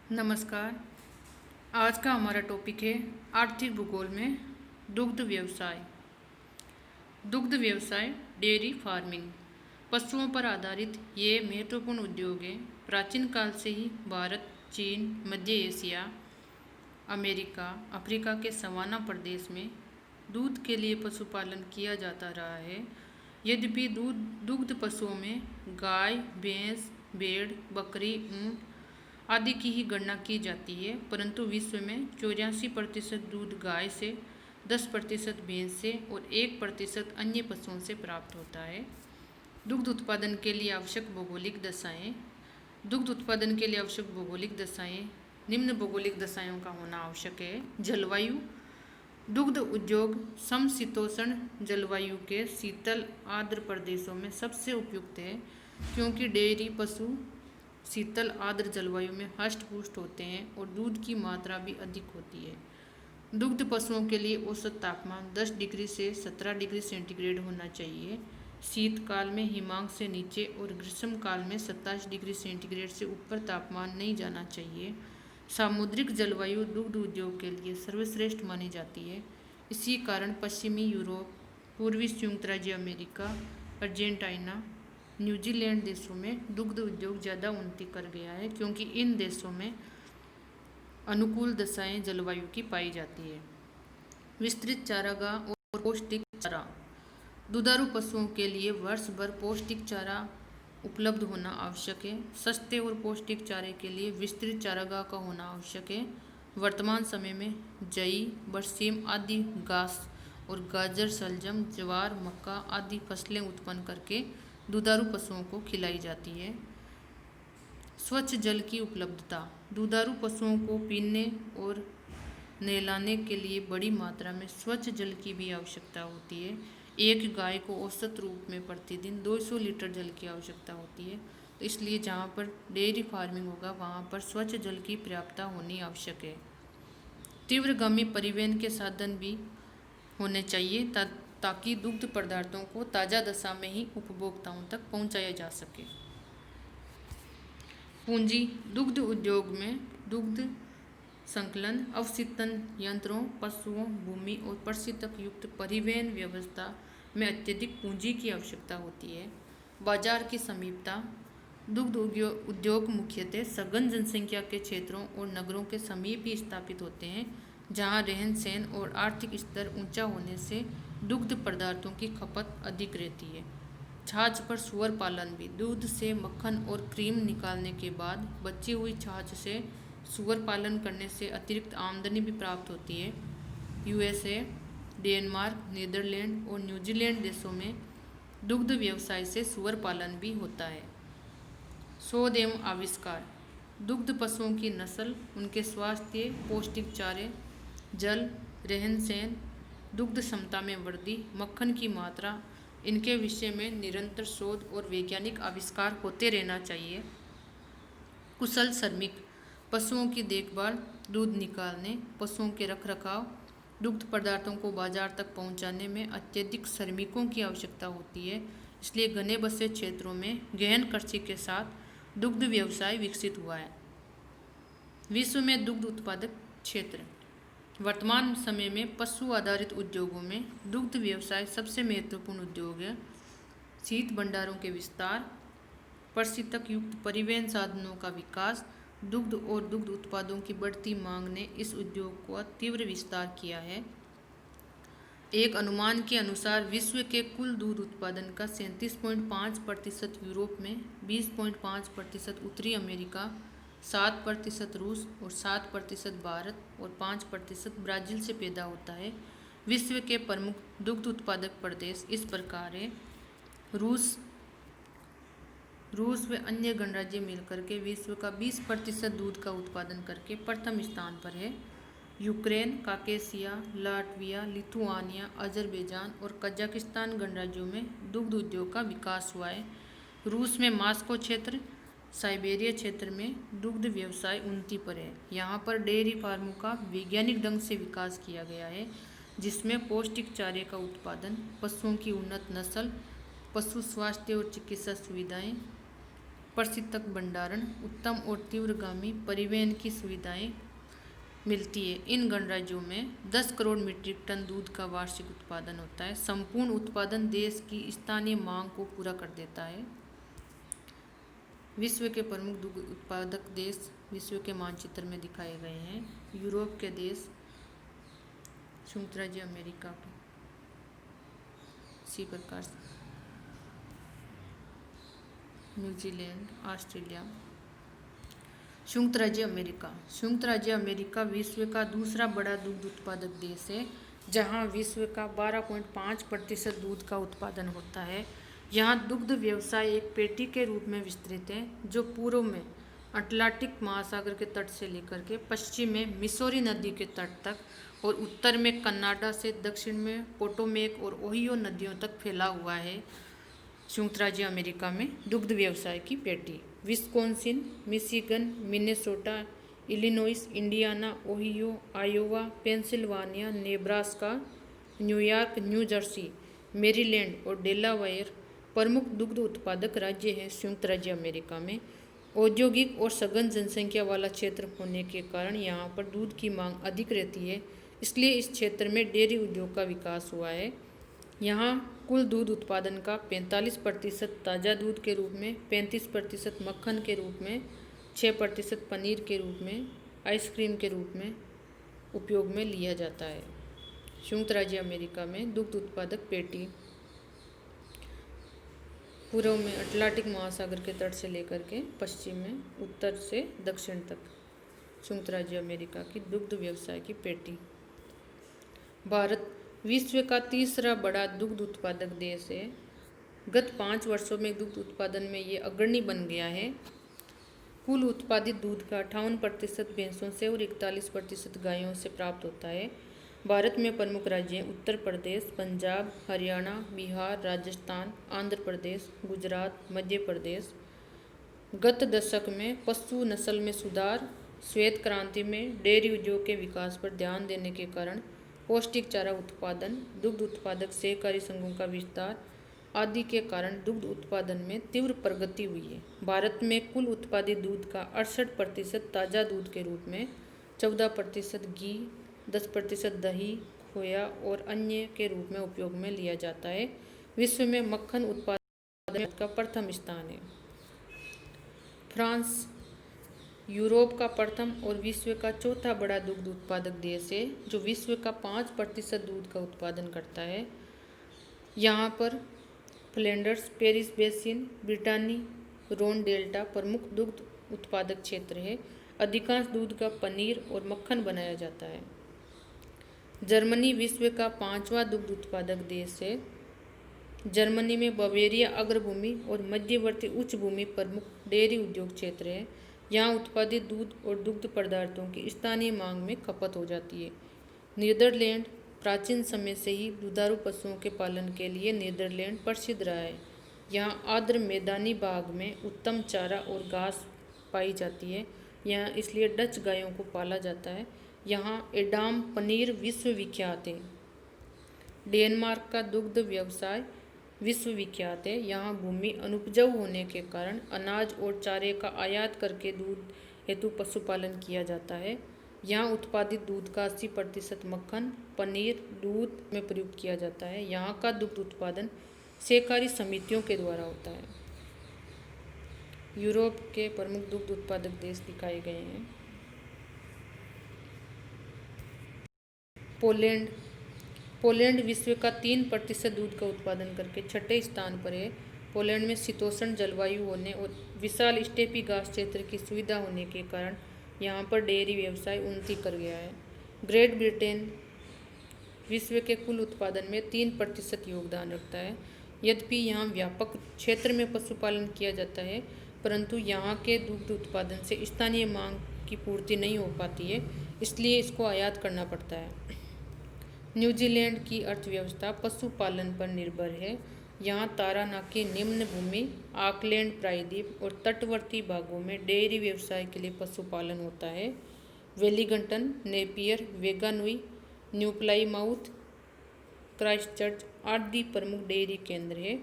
नमस्कार। आज का हमारा टॉपिक है आर्थिक भूगोल में दुग्ध व्यवसाय। दुग्ध व्यवसाय डेयरी फार्मिंग पशुओं पर आधारित ये महत्वपूर्ण उद्योग है। प्राचीन काल से ही भारत, चीन, मध्य एशिया, अमेरिका, अफ्रीका के सवाना प्रदेश में दूध के लिए पशुपालन किया जाता रहा है। यद्यपि दुग्ध पशुओं में गाय, भैंस, भेड़, बकरी, ऊँट आदि की ही गणना की जाती है, परंतु विश्व में 84% दूध गाय से, 10% भैंस से और 1% अन्य पशुओं से प्राप्त होता है। दुग्ध उत्पादन के लिए आवश्यक भौगोलिक दशाएं। दुग्ध उत्पादन के लिए आवश्यक भौगोलिक दशाएं निम्न भौगोलिक दशाओं का होना आवश्यक है। जलवायु। दुग्ध उद्योग समशीतोष्ण जलवायु के शीतल आर्द्र प्रदेशों में सबसे उपयुक्त है, क्योंकि डेयरी पशु शीतल आर्द्र जलवायु में हष्ट पुष्ट होते हैं और दूध की मात्रा भी अधिक होती है। दुग्ध पशुओं के लिए औसत तापमान 10 डिग्री से 17 डिग्री सेंटीग्रेड होना चाहिए। शीतकाल में हिमांक से नीचे और ग्रीष्म काल में 27 डिग्री सेंटीग्रेड से ऊपर तापमान नहीं जाना चाहिए। सामुद्रिक जलवायु दुग्ध उद्योग के लिए सर्वश्रेष्ठ मानी जाती है। इसी कारण पश्चिमी यूरोप, पूर्वी संयुक्त राज्य अमेरिका, अर्जेंटीना, न्यूजीलैंड देशों में दुग्ध उद्योग ज़्यादा उन्नति कर गया है, क्योंकि इन देशों में अनुकूल दशाएं जलवायु की पाई जाती है। विस्तृत चारागाह और पौष्टिक चारा। दुधारू पशुओं के लिए वर्ष भर पौष्टिक चारा उपलब्ध होना आवश्यक है। सस्ते और पौष्टिक चारे के लिए विस्तृत चारागाह का होना आवश्यक है। वर्तमान समय में जई, बरसीम आदि घास और गाजर, शलजम, ज्वार, मक्का आदि फसलें उत्पन्न करके दुधारू पशुओं को खिलाई जाती है। स्वच्छ जल की उपलब्धता। दुधारू पशुओं को पीने और नहलाने के लिए बड़ी मात्रा में स्वच्छ जल की भी आवश्यकता होती है। एक गाय को औसत रूप में प्रतिदिन 200 लीटर जल की आवश्यकता होती है, तो इसलिए जहाँ पर डेयरी फार्मिंग होगा वहाँ पर स्वच्छ जल की पर्याप्तता होनी आवश्यक है। तीव्रगामी परिवहन के साधन भी होने चाहिए ताकि दुग्ध पदार्थों को ताज़ा दशा में ही उपभोक्ताओं तक पहुँचाया जा सके। पूंजी। दुग्ध उद्योग में दुग्ध संकलन, अवशितन यंत्रों, पशुओं, भूमि और प्रशिक्षक युक्त परिवहन व्यवस्था में अत्यधिक पूंजी की आवश्यकता होती है। बाजार की समीपता। दुग्ध उद्योग मुख्यतः सघन जनसंख्या के क्षेत्रों और नगरों के समीप ही स्थापित होते हैं, जहां रहन सहन और आर्थिक स्तर ऊंचा होने से दुग्ध पदार्थों की खपत अधिक रहती है। छाछ पर सूअर पालन भी। दूध से मक्खन और क्रीम निकालने के बाद बची हुई छाछ से सूअर पालन करने से अतिरिक्त आमदनी भी प्राप्त होती है। यूएसए, डेनमार्क, नीदरलैंड और न्यूजीलैंड देशों में दुग्ध व्यवसाय से सूअर पालन भी होता है। शोध एवं आविष्कार। दुग्ध पशुओं की नस्ल, उनके स्वास्थ्य, पौष्टिक चारे, जल, रहन सहन, दुग्ध क्षमता में वृद्धि, मक्खन की मात्रा, इनके विषय में निरंतर शोध और वैज्ञानिक आविष्कार होते रहना चाहिए। कुशल श्रमिक। पशुओं की देखभाल, दूध निकालने, पशुओं के रखरखाव, दुग्ध पदार्थों को बाजार तक पहुंचाने में अत्यधिक श्रमिकों की आवश्यकता होती है। इसलिए घने बसे क्षेत्रों में गहन कृषि के साथ दुग्ध व्यवसाय विकसित हुआ है। विश्व में दुग्ध उत्पादक क्षेत्र। वर्तमान समय में पशु आधारित उद्योगों में दुग्ध व्यवसाय सबसे महत्वपूर्ण उद्योग है। शीत भंडारों के विस्तार, प्रशिक्षक युक्त परिवहन साधनों का विकास, दुग्ध और दुग्ध उत्पादों की बढ़ती मांग ने इस उद्योग का तीव्र विस्तार किया है। एक अनुमान के अनुसार विश्व के कुल दूध उत्पादन का 37.5% यूरोप में, 20.5% उत्तरी अमेरिका, 7% रूस और 7% भारत और 5% ब्राज़ील से पैदा होता है। विश्व के प्रमुख दुग्ध उत्पादक प्रदेश इस प्रकार हैं। रूस व अन्य गणराज्य मिलकर के विश्व का 20% दूध का उत्पादन करके प्रथम स्थान पर है। Ukraine, Caucasia, Latvia, Lithuania, Azerbaijan और कजाकिस्तान गणराज्यों में दुग्ध उद्योग का विकास हुआ है। रूस में मॉस्को क्षेत्र, साइबेरिया क्षेत्र में दुग्ध व्यवसाय उन्नति पर है। यहाँ पर डेयरी फार्मों का वैज्ञानिक ढंग से विकास किया गया है, जिसमें पौष्टिक चारे का उत्पादन, पशुओं की उन्नत नस्ल, पशु स्वास्थ्य और चिकित्सा सुविधाएं, परिष्कृत भंडारण, उत्तम और तीव्रगामी परिवहन की सुविधाएं मिलती है। इन गणराज्यों में 10 करोड़ मीट्रिक टन दूध का वार्षिक उत्पादन होता है। संपूर्ण उत्पादन देश की स्थानीय मांग को पूरा कर देता है। विश्व के प्रमुख दुग्ध उत्पादक देश विश्व के मानचित्र में दिखाए गए हैं। यूरोप के देश, संयुक्त राज्य अमेरिका के इसी प्रकार से, न्यूजीलैंड, ऑस्ट्रेलिया। संयुक्त राज्य अमेरिका। संयुक्त राज्य अमेरिका विश्व का दूसरा बड़ा दुग्ध उत्पादक देश है, जहां विश्व का 12.5% दूध का उत्पादन होता है। यहाँ दुग्ध व्यवसाय एक पेटी के रूप में विस्तृत है, जो पूर्व में अटलांटिक महासागर के तट से लेकर के पश्चिम में मिसौरी नदी के तट तक और उत्तर में कनाडा से दक्षिण में पोटोमेक और ओहियो नदियों तक फैला हुआ है। संयुक्त राज्य अमेरिका में दुग्ध व्यवसाय की पेटी Wisconsin, Michigan, Minnesota, Illinois, Indiana, Ohio, Iowa, Pennsylvania, Nebraska, New York, new Jersey, Maryland और डेलावेयर प्रमुख दुग्ध उत्पादक राज्य हैं। संयुक्त राज्य अमेरिका में औद्योगिक और सघन जनसंख्या वाला क्षेत्र होने के कारण यहाँ पर दूध की मांग अधिक रहती है, इसलिए इस क्षेत्र में डेयरी उद्योग का विकास हुआ है। यहाँ कुल दूध उत्पादन का 45% ताज़ा दूध के रूप में, 35% मक्खन के रूप में, 6% पनीर के रूप में, आइसक्रीम के रूप में उपयोग में लिया जाता है। संयुक्त राज्य अमेरिका में दुग्ध उत्पादक पेटी पूर्व में अटलांटिक महासागर के तट से लेकर के पश्चिम में उत्तर से दक्षिण तक संयुक्त राज्य अमेरिका की दुग्ध व्यवसाय की पेटी। भारत विश्व का तीसरा बड़ा दुग्ध उत्पादक देश है। गत 5 वर्षों में दुग्ध उत्पादन में ये अग्रणी बन गया है। कुल उत्पादित दूध का 58% भैंसों से और 41% गायों से प्राप्त होता है। भारत में प्रमुख राज्य हैं उत्तर प्रदेश, पंजाब, हरियाणा, बिहार, राजस्थान, आंध्र प्रदेश, गुजरात, मध्य प्रदेश। गत दशक में पशु नस्ल में सुधार, श्वेत क्रांति में डेयरी उद्योग के विकास पर ध्यान देने के कारण पौष्टिक चारा उत्पादन, दुग्ध उत्पादक सहकारी संघों का विस्तार आदि के कारण दुग्ध उत्पादन में तीव्र प्रगति हुई है। भारत में कुल उत्पादित दूध का 68% ताज़ा दूध के रूप में, 14% घी, 10% दही, खोया और अन्य के रूप में उपयोग में लिया जाता है। विश्व में मक्खन उत्पादन का प्रथम स्थान है। फ्रांस यूरोप का प्रथम और विश्व का चौथा बड़ा दुग्ध उत्पादक देश है, जो विश्व का 5% दूध का उत्पादन करता है। यहाँ पर फ्लैंडर्स, पेरिस बेसिन, ब्रिटानी, रोन डेल्टा प्रमुख दुग्ध उत्पादक क्षेत्र है। अधिकांश दूध का पनीर और मक्खन बनाया जाता है। जर्मनी विश्व का 5वां दुग्ध उत्पादक देश है। जर्मनी में बवेरिया अग्रभूमि और मध्यवर्ती उच्च भूमि प्रमुख डेयरी उद्योग क्षेत्र है। यहाँ उत्पादित दूध और दुग्ध पदार्थों की स्थानीय मांग में खपत हो जाती है। नीदरलैंड प्राचीन समय से ही दुधारू पशुओं के पालन के लिए नीदरलैंड प्रसिद्ध रहा है। यहाँ आर्द्र मैदानी भाग में उत्तम चारा और घास पाई जाती है। यहाँ इसलिए डच गायों को पाला जाता है। यहाँ एडाम पनीर विश्व विख्यात है। डेनमार्क का दुग्ध व्यवसाय विश्व विख्यात है। यहाँ भूमि अनुपजाऊ होने के कारण अनाज और चारे का आयात करके दूध हेतु पशुपालन किया जाता है। यहाँ उत्पादित दूध का 80% मक्खन, पनीर, दूध में प्रयुक्त किया जाता है। यहाँ का दुग्ध उत्पादन सहकारी समितियों के द्वारा होता है। यूरोप के प्रमुख दुग्ध उत्पादक देश दिखाए गए हैं। पोलैंड पोलैंड विश्व का 3% दूध का उत्पादन करके छठे स्थान पर है। पोलैंड में शीतोष्ण जलवायु होने और विशाल स्टेपी घास क्षेत्र की सुविधा होने के कारण यहाँ पर डेयरी व्यवसाय उन्नति कर गया है। ग्रेट ब्रिटेन विश्व के कुल उत्पादन में 3% योगदान रखता है। यद्यपि यहाँ व्यापक क्षेत्र में पशुपालन किया जाता है, परंतु यहाँ के दुग्ध उत्पादन से स्थानीय मांग की पूर्ति नहीं हो पाती है, इसलिए इसको आयात करना पड़ता है। न्यूजीलैंड की अर्थव्यवस्था पशुपालन पर निर्भर है। यहाँ तारानाकी निम्न भूमि, ऑकलैंड प्रायद्वीप और तटवर्ती भागों में डेयरी व्यवसाय के लिए पशुपालन होता है। Wellington, Napier, Wanganui, New Plymouth, Christchurch आदि प्रमुख डेयरी केंद्र है।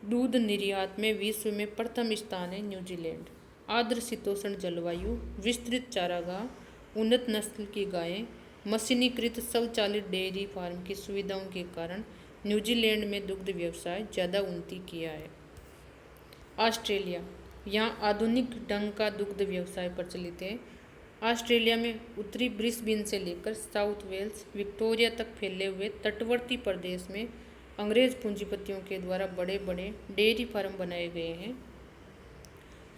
दूध निर्यात में विश्व में प्रथम स्थान है न्यूजीलैंड। आर्द्र शीतोष्ण जलवायु, विस्तृत चारागाह, उन्नत नस्ल की गायें, मशीनीकृत स्वचालित डेयरी फार्म की सुविधाओं के कारण न्यूजीलैंड में दुग्ध व्यवसाय ज़्यादा उन्नति किया है। ऑस्ट्रेलिया, यहाँ आधुनिक ढंग का दुग्ध व्यवसाय प्रचलित है। ऑस्ट्रेलिया में उत्तरी ब्रिस्बेन से लेकर साउथ वेल्स, विक्टोरिया तक फैले हुए तटवर्ती प्रदेश में अंग्रेज पूंजीपतियों के द्वारा बड़े बड़े डेयरी फार्म बनाए गए हैं।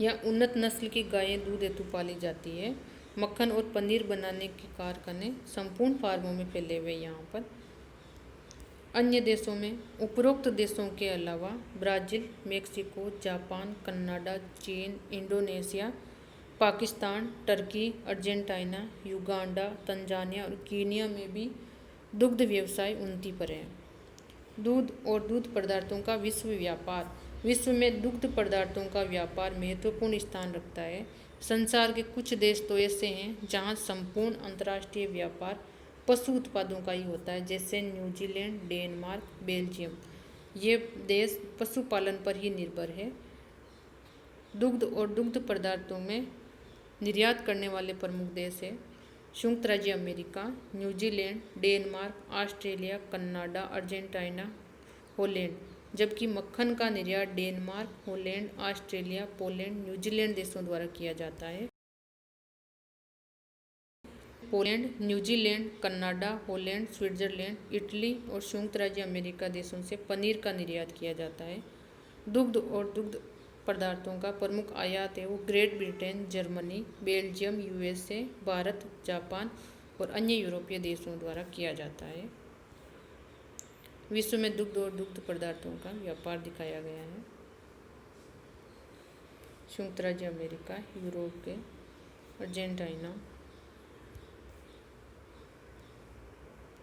यहाँ उन्नत नस्ल की गायें दूध हेतु पाली जाती है। मक्खन और पनीर बनाने के कारखाने संपूर्ण फार्मों में फैले हुए यहाँ पर। अन्य देशों में उपरोक्त देशों के अलावा ब्राज़ील, मेक्सिको, जापान, कनाडा, चीन, Indonesia, Pakistan, Turkey, Argentina, Uganda, Tanzania और कीनिया में भी दुग्ध व्यवसाय उन्नति पर है। दूध और दूध पदार्थों का विश्व व्यापार। विश्व में दुग्ध पदार्थों का व्यापार महत्वपूर्ण स्थान रखता है। संसार के कुछ देश तो ऐसे हैं जहां संपूर्ण अंतर्राष्ट्रीय व्यापार पशु उत्पादों का ही होता है, जैसे न्यूजीलैंड, डेनमार्क, बेल्जियम। ये देश पशुपालन पर ही निर्भर है। दुग्ध और दुग्ध पदार्थों में निर्यात करने वाले प्रमुख देश है संयुक्त राज्य America, New Zealand, Denmark, Australia, Canada, Argentina, Holland. जबकि मक्खन का निर्यात Denmark, Holland, Australia, Poland, New Zealand देशों द्वारा किया जाता है। Poland, New Zealand, Canada, Holland, Switzerland, Italy और संयुक्त राज्य अमेरिका देशों से पनीर का निर्यात किया जाता है। दुग्ध और दुग्ध पदार्थों का प्रमुख आयात है वो great Britain, Germany, Belgium, USA, Bharat, Japan और अन्य यूरोपीय देशों द्वारा किया जाता है। विश्व में दुग्ध और दुग्ध पदार्थों का व्यापार दिखाया गया है। संयुक्त राज्य अमेरिका, यूरोप के, अर्जेंटीना,